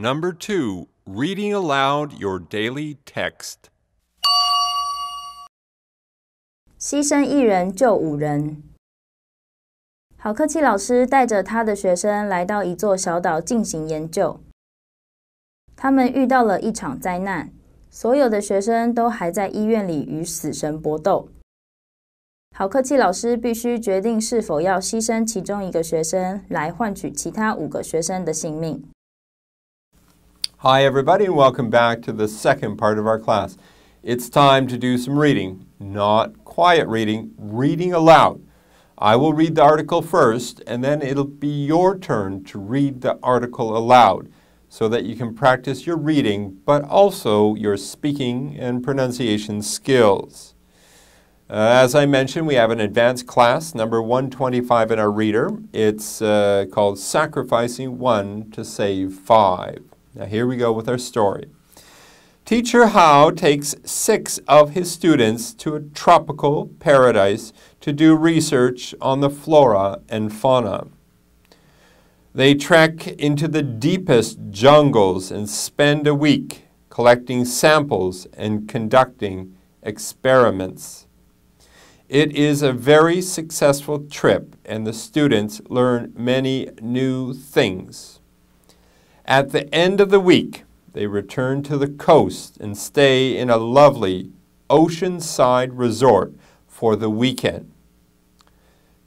Number 2, reading aloud your daily text. 牺牲1人救5人。好客气老师带着他的学生来到一座小岛进行研究。他们遇到了一场灾难，所有的学生都还在医院里与死神搏斗。好客气老师必须决定是否要牺牲其中1个学生来换取其他5个学生的性命。Hi everybody and welcome back to the second part of our class. It's time to do some reading, not quiet reading, reading aloud. I will read the article first and then it'll be your turn to read the article aloud so that you can practice your reading but also your speaking and pronunciation skills. As I mentioned, we have an advanced class, number 125 in our reader. It's called Sacrificing 1 to Save 5. Now here we go with our story. Teacher Hao takes 6 of his students to a tropical paradise to do research on the flora and fauna. They trek into the deepest jungles and spend a week collecting samples and conducting experiments. It is a very successful trip and the students learn many new things. At the end of the week, they return to the coast and stay in a lovely oceanside resort for the weekend.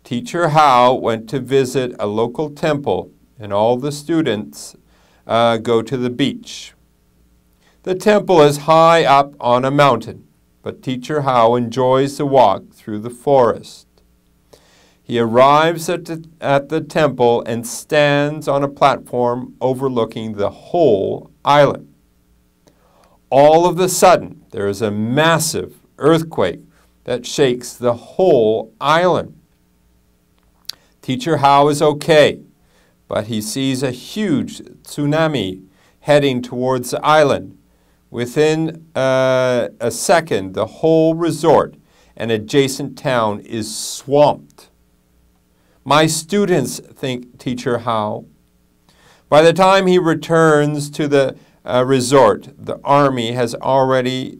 Teacher Hao went to visit a local temple and all the students go to the beach. The temple is high up on a mountain, but Teacher Hao enjoys the walk through the forest. He arrives at the temple and stands on a platform overlooking the whole island. All of a sudden, there is a massive earthquake that shakes the whole island. Teacher Hao is okay, but he sees a huge tsunami heading towards the island. Within a second, the whole resort and adjacent town is swamped. My students, think Teacher Hao. By the time he returns to the resort, the army was already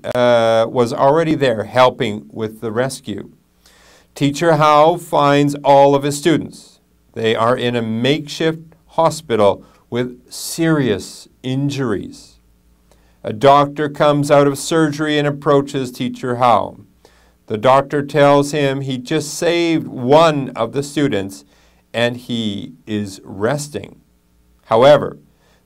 there helping with the rescue. Teacher Hao finds all of his students. They are in a makeshift hospital with serious injuries. A doctor comes out of surgery and approaches Teacher Hao. The doctor tells him he just saved 1 of the students and he is resting. However,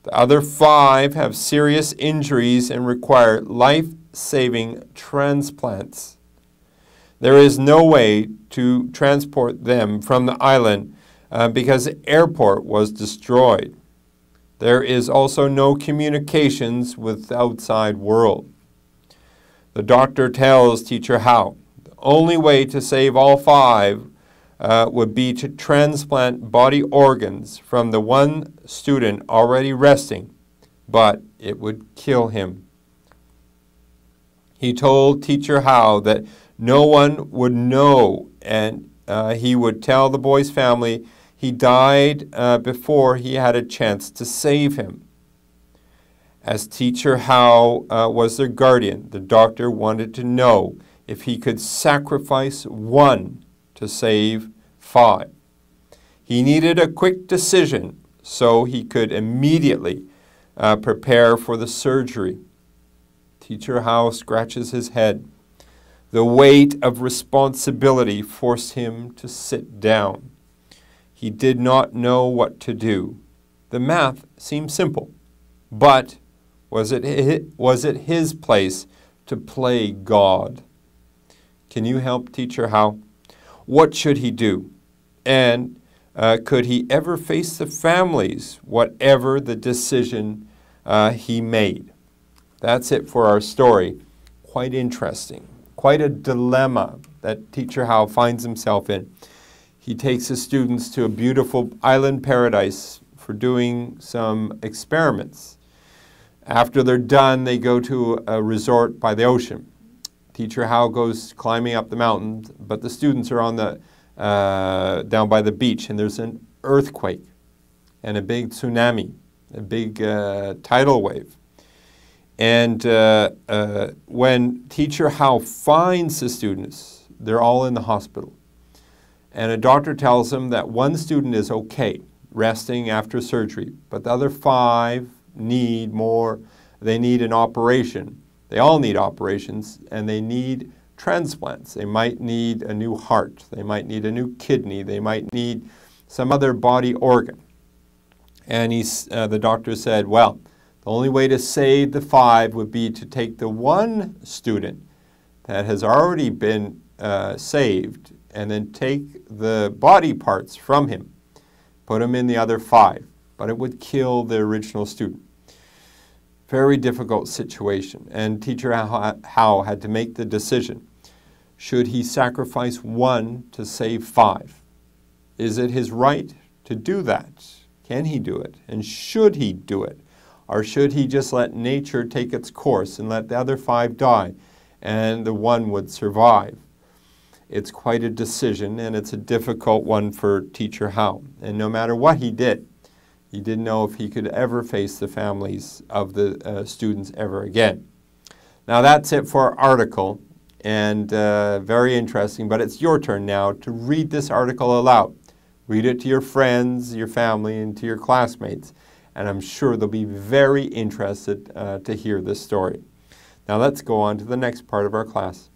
the other 5 have serious injuries and require life-saving transplants. There is no way to transport them from the island because the airport was destroyed. There is also no communications with the outside world. The doctor tells Teacher Hao the only way to save all 5 would be to transplant body organs from the 1 student already resting, but it would kill him. He told Teacher Hao that no one would know and he would tell the boy's family he died before he had a chance to save him. As Teacher Hao was their guardian, the doctor wanted to know if he could sacrifice 1 to save 5. He needed a quick decision so he could immediately prepare for the surgery. Teacher Hao scratches his head. The weight of responsibility forced him to sit down. He did not know what to do. The math seemed simple, but was it his place to play God? Can you help Teacher Hao? What should he do? And could he ever face the families, whatever the decision he made? That's it for our story. Quite interesting. Quite a dilemma that Teacher Hao finds himself in. He takes his students to a beautiful island paradise for doing some experiments. After they're done, they go to a resort by the ocean. Teacher Hao goes climbing up the mountain, but the students are on the down by the beach, and there's an earthquake and a big tsunami. a big tidal wave. And when teacher Hao finds the students, they're all in the hospital. And a doctor tells him that one student is okay, resting after surgery, but the other 5 need more. They need an operation. They all need operations, and they need transplants. They might need a new heart. They might need a new kidney. They might need some other body organ. And the doctor said, well, the only way to save the 5 would be to take the one student that has already been saved and then take the body parts from him, put them in the other 5, but it would kill the original student. Very difficult situation, and teacher Hao had to make the decision. Should he sacrifice 1 to save 5? Is it his right to do that? Can he do it? And should he do it? Or should he just let nature take its course and let the other 5 die and the 1 would survive? It's quite a decision, and it's a difficult one for teacher Hao. And no matter what he didn't know if he could ever face the families of the students ever again. Now that's it for our article, and very interesting, but it's your turn now to read this article aloud. Read it to your friends, your family, and to your classmates, and I'm sure they'll be very interested to hear this story. Now let's go on to the next part of our class.